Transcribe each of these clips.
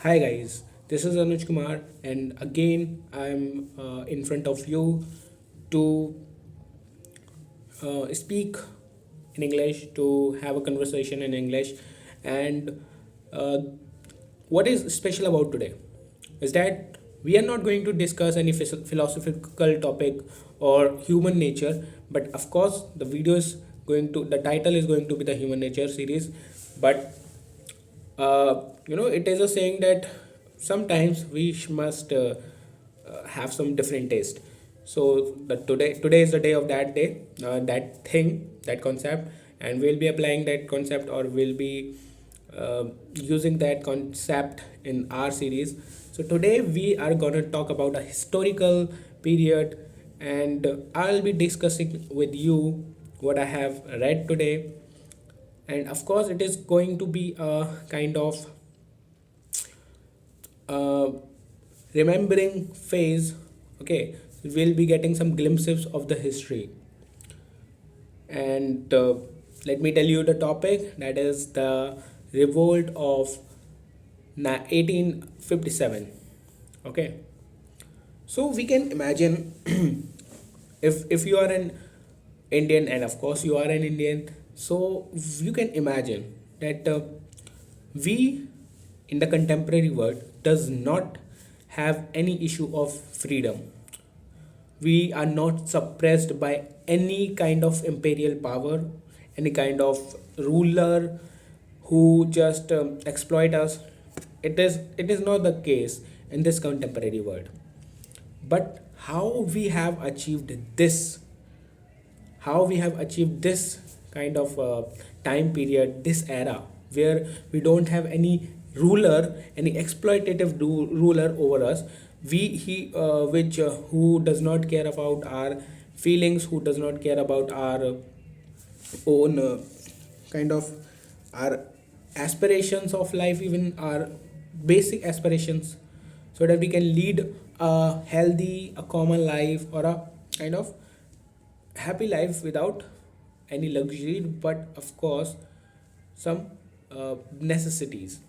Hi guys, this is Anuj Kumar, and again I'm in front of you to speak in English, to have a conversation in English. And uh, what is special about today is that we are not going to discuss any philosophical topic or human nature, but of course, the title is going to be the human nature series. But it is a saying that sometimes we must have some different taste. So today is the day of that day, that thing, that concept, and we'll be applying that concept, or we'll be using that concept in our series. So today we are gonna talk about a historical period, and I'll be discussing with you what I have read today. And of course it is going to be a kind of uh, remembering phase. Okay, we'll be getting some glimpses of the history. And let me tell you the topic, that is the revolt of 1857. Okay, so we can imagine, if you are an Indian, and of course you are an Indian, so you can imagine that we in the contemporary world does not have any issue of freedom. We are not suppressed by any kind of imperial power, any kind of ruler who just exploit us. It is not the case in this contemporary world. But how we have achieved this kind of time period, this era, where we don't have any ruler, any exploitative ruler over us, we he which who does not care about our feelings, who does not care about our own kind of our aspirations of life, even our basic aspirations, so that we can lead a healthy, a common life, or a kind of happy life without any luxury, but of course some necessities.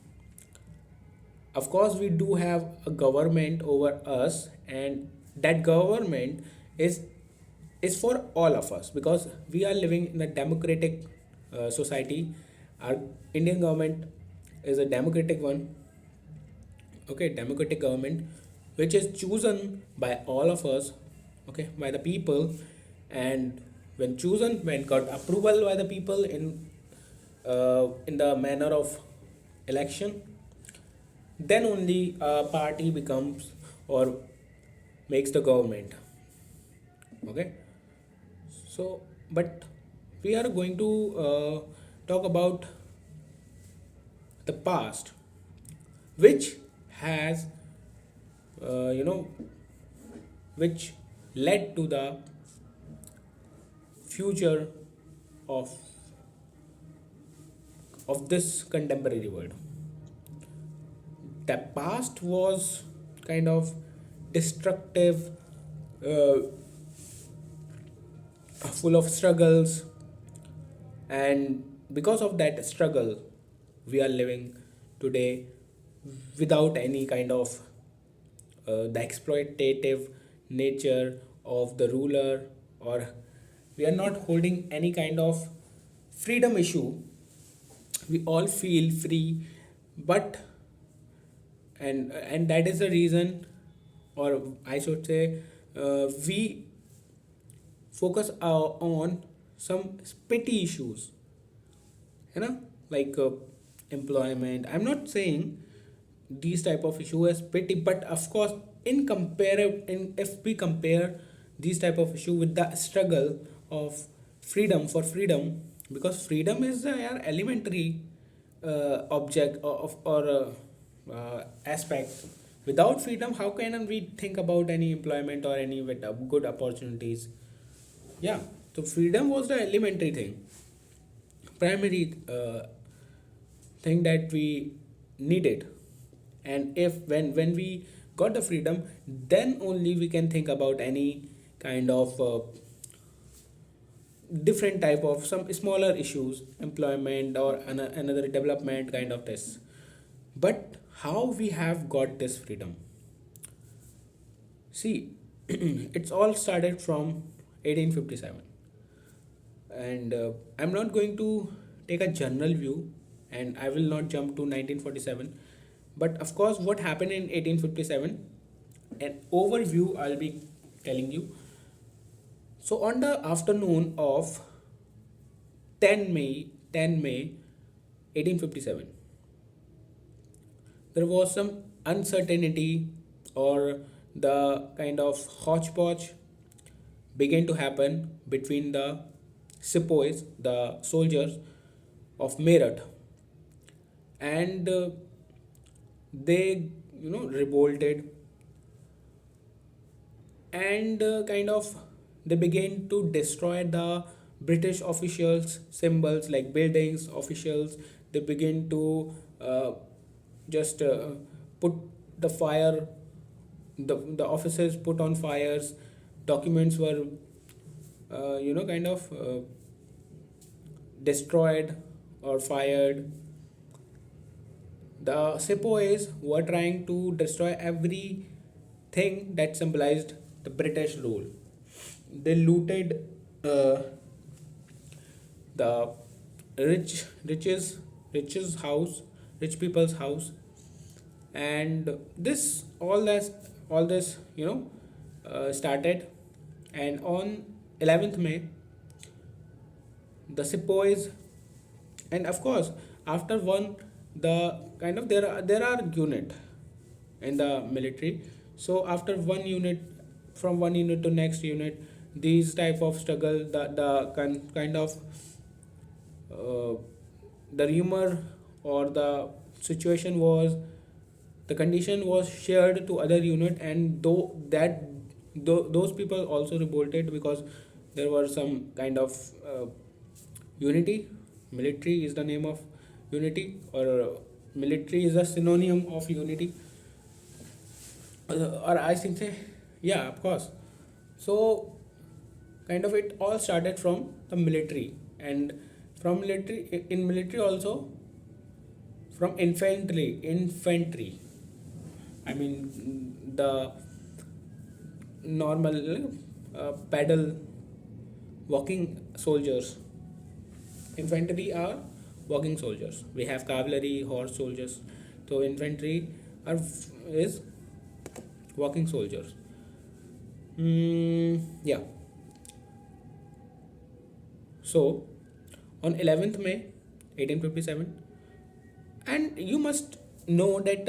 Of course we do have a government over us, and that government is is for all of us, because we are living in a democratic society. Our Indian government is a democratic one. Okay, democratic government which is chosen by all of us, okay, by the people. And when got approval by the people in the manner of election, then only a party becomes or makes the government. Okay, so but we are going to talk about the past, which has uh, you know which led to the future of this contemporary world. The past was kind of destructive, uh, full of struggles, and because of that struggle we are living today without any kind of the exploitative nature of the ruler, or we are not holding any kind of freedom issue. We all feel free, but and that is the reason, or I should say, we focus on some petty issues, you know, like employment. I'm not saying these type of issue as petty, but of course if we compare these type of issue with the struggle of freedom, for freedom, because freedom is a elementary object or aspect. Without freedom, how can we think about any employment or any good opportunities? Yeah, so freedom was the elementary thing, primary thing that we needed. And if when we got the freedom, then only we can think about any kind of different type of some smaller issues, employment or another development kind of this. But how we have got this freedom. See, it's all started from 1857, and I'm not going to take a general view, and I will not jump to 1947. But of course, what happened in 1857, an overview I'll be telling you. So on the afternoon of 10 May 1857, there was some uncertainty, or the kind of hodgepodge began to happen between the sepoys, the soldiers of Meerut, and they, revolted, and kind of they began to destroy the British officials' symbols like buildings, officials. They began to just put the fire, the offices put on fires, documents were, kind of destroyed or fired. The sepoys were trying to destroy everything that symbolized the British rule. They looted the rich's house, rich people's house, and all this started. And on 11th May, the sepoys, and of course, after one, the kind of there are unit in the military. So after one unit, from one unit to next unit, these type of struggle, the kind of uh, the rumor, or the situation was, the condition was shared to other unit, and those people also revolted, because there were some kind of unity. Military is the name of unity, or military is a synonym of unity, or I think say, yeah, of course. So kind of it all started from the military, and from military, in military also, from infantry, I mean the normal paddle walking soldiers. Infantry are walking soldiers. We have cavalry, horse soldiers. So infantry is walking soldiers. Yeah. So on 11th May 1857, and you must know that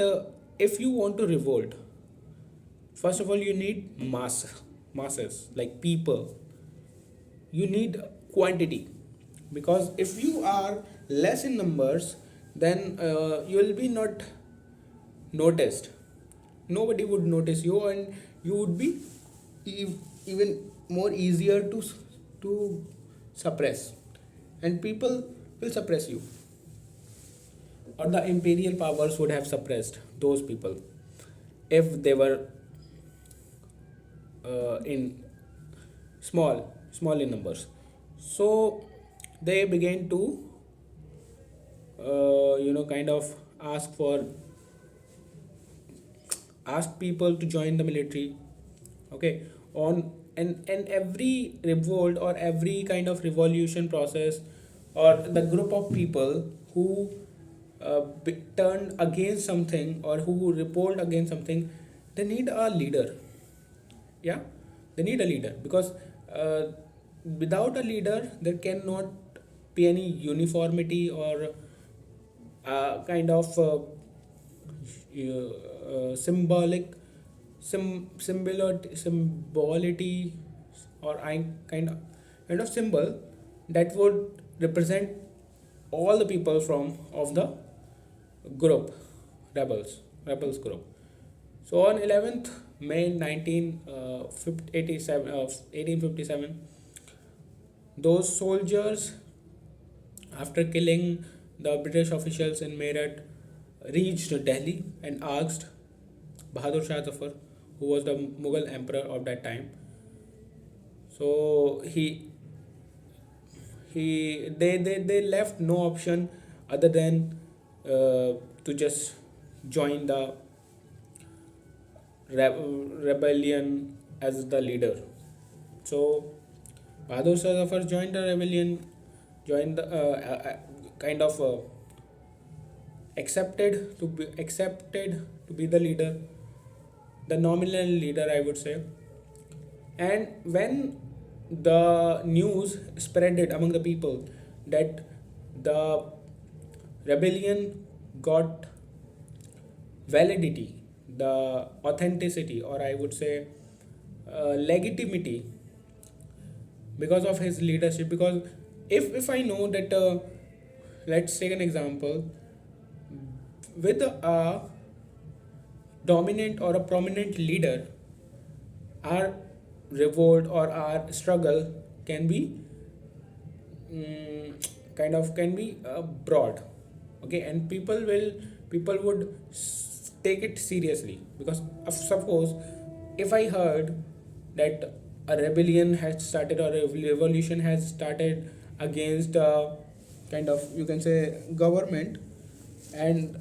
if you want to revolt, first of all you need masses, like people. You need quantity, because if you are less in numbers, then you will be not noticed. Nobody would notice you, and you would be even more easier to suppress, and people will suppress you, or the imperial powers would have suppressed those people if they were in small in numbers. So they began to kind of ask people to join the military. Okay. On and every revolt, or every kind of revolution process, or the group of people who turned against something, or who repelled against something, they need a leader. Yeah, they need a leader, because without a leader there cannot be any uniformity, or kind of symbolity, or I kind of symbol that would represent all the people from of the group, rebels group. So on 11th May 1857, those soldiers, after killing the British officials in Meerut, reached Delhi and asked Bahadur Shah Zafar, who was the Mughal emperor of that time. So they left no option other than to just join the rebellion as the leader. So Bahadur Shah Zafar joined the rebellion, joined the kind of accepted to be the leader, the nominal leader, I would say. And when the news spreaded among the people that the rebellion got validity, the authenticity, or I would say legitimacy because of his leadership. Because if I know that, let's take an example, with a dominant or a prominent leader, our revolt or our struggle can be kind of can be broad, okay, and people would take it seriously. Because of suppose if I heard that a rebellion has started or a revolution has started against kind of, you can say, government, and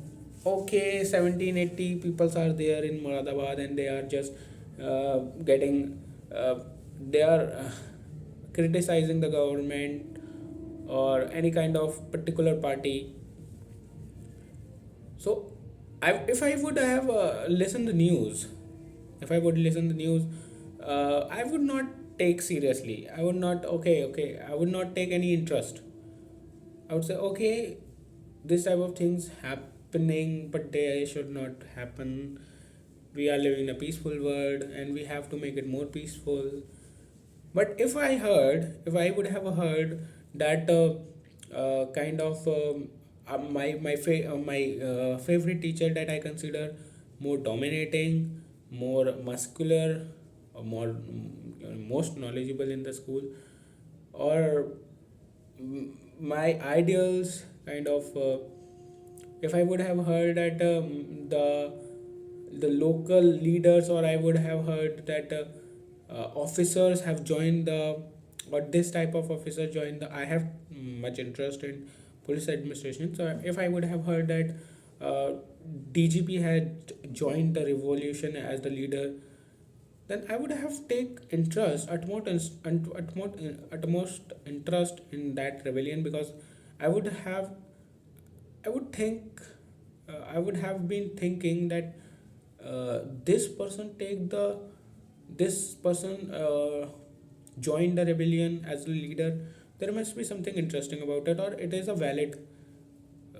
okay, 1780 peoples are there in Moradabad and they are just getting they are criticizing the government or any kind of particular party. So if I would have listened the news, if I would listen the news, I would not take seriously. I would not, okay, I would not take any interest. I would say, okay, this type of things happening, but they should not happen. We are living in a peaceful world and we have to make it more peaceful. But if I would have heard that kind of my favorite teacher that I consider more dominating, more muscular, or more most knowledgeable in the school, or my ideals kind of if I would have heard that the local leaders, or I would have heard that officers have joined the, or this type of officer joined the, I have much interest in police administration. So if I would have heard that DGP had joined the revolution as the leader, then I would have take interest, utmost interest in that rebellion. Because I would have, I would think, I would have been thinking that this person take the, this person joined the rebellion as a leader. There must be something interesting about it, or it is a valid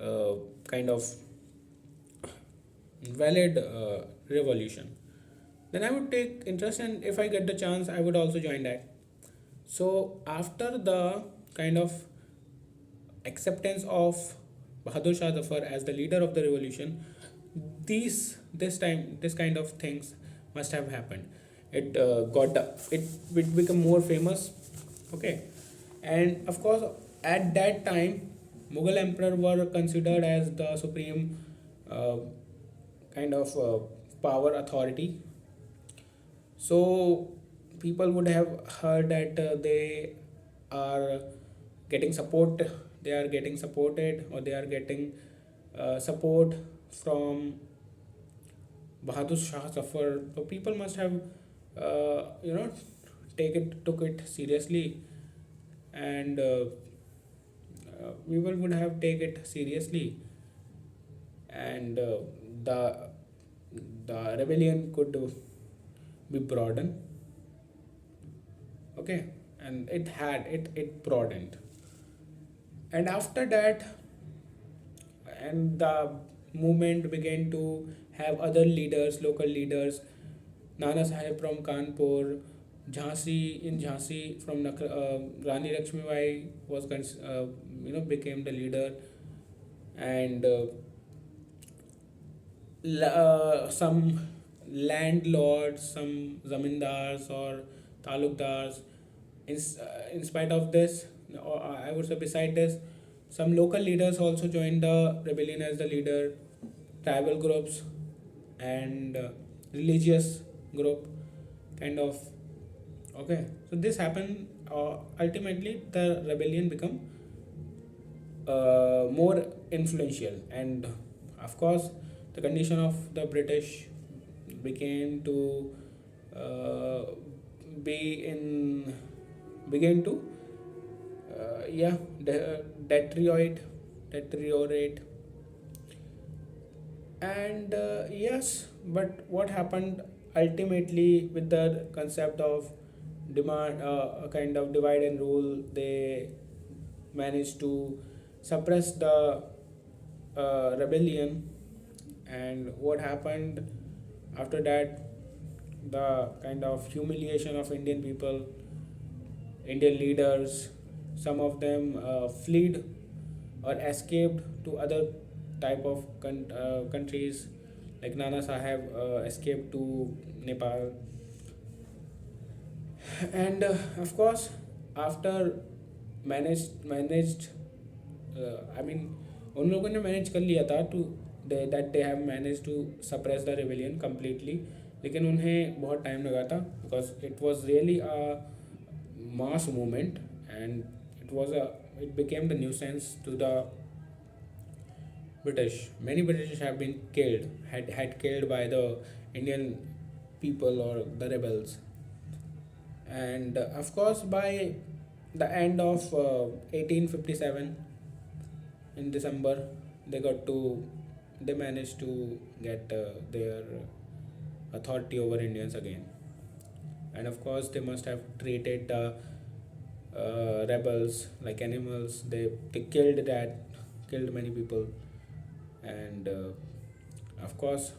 uh, kind of valid revolution. Then I would take interest, and if I get the chance, I would also join that. So after the kind of acceptance of Bahadur Shah Zafar as the leader of the revolution, this kind of things must have happened. It become more famous, okay, and of course at that time Mughal emperor were considered as the supreme uh, kind of power authority. So people would have heard that they are getting support, they are getting supported, or they are getting support from Bahadur Shah Zafar. So people must have took it seriously, and people would have take it seriously, and the the rebellion could be broadened, okay, and it broadened. And after that, and the movement began to have other leaders, local leaders. Nana Sahib from Kanpur, Jhansi from Rani Lakshmibai was became the leader, and some landlords, some zamindars or talukdars. In spite of this, or I would say beside this, some local leaders also joined the rebellion as the leader, tribal groups and religious group, kind of, okay. So this happened. Ultimately, the rebellion become more influential, and of course the condition of the British began to uh, be in began to yeah deteriorate. And yes, but what happened ultimately with the concept of demand, a kind of divide and rule, they managed to suppress the rebellion. And what happened after that, the kind of humiliation of Indian people, Indian leaders, some of them fled or escaped to other type of countries, like Nana Sahib escaped to Nepal. And of course, after managed I mean उन लोगों ने manage कर लिया था to that they have manage to suppress the rebellion completely, लेकिन उन्हें बहुत time लगा था because it was really a mass movement, and it became the nuisance to the British. Many British have been killed, had killed by the Indian people or the rebels. And of course, by the end of 1857, in December, they managed to get their authority over Indians again. And of course, they must have treated the rebels like animals. They killed many people. And of course,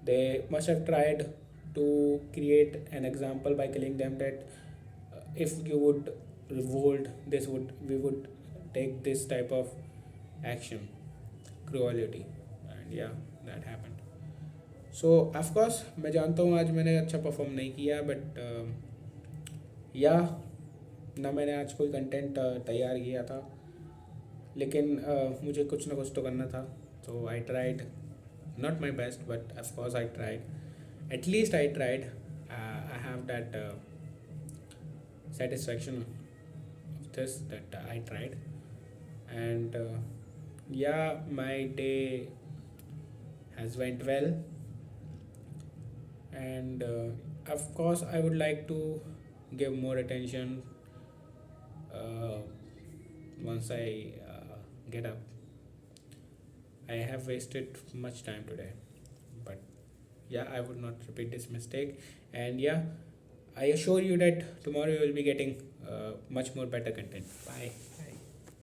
they must have tried to create an example by killing them, that if you would revolt, this would we would take this type of action, cruelty. And yeah, that happened. So of course मैं जानता हूँ आज मैंने अच्छा perform नहीं किया, but या ना मैंने आज कोई कंटेंट तैयार किया था, लेकिन मुझे कुछ ना कुछ तो करना था. So I tried, not my best, but of course I tried. At least I tried. I have that satisfaction of this, that I tried. And yeah, my day has went well. And of course I would like to give more attention uh, once I get up. I have wasted much time today, but yeah, I would not repeat this mistake. And yeah, I assure you that tomorrow you will be getting much more better content. Bye.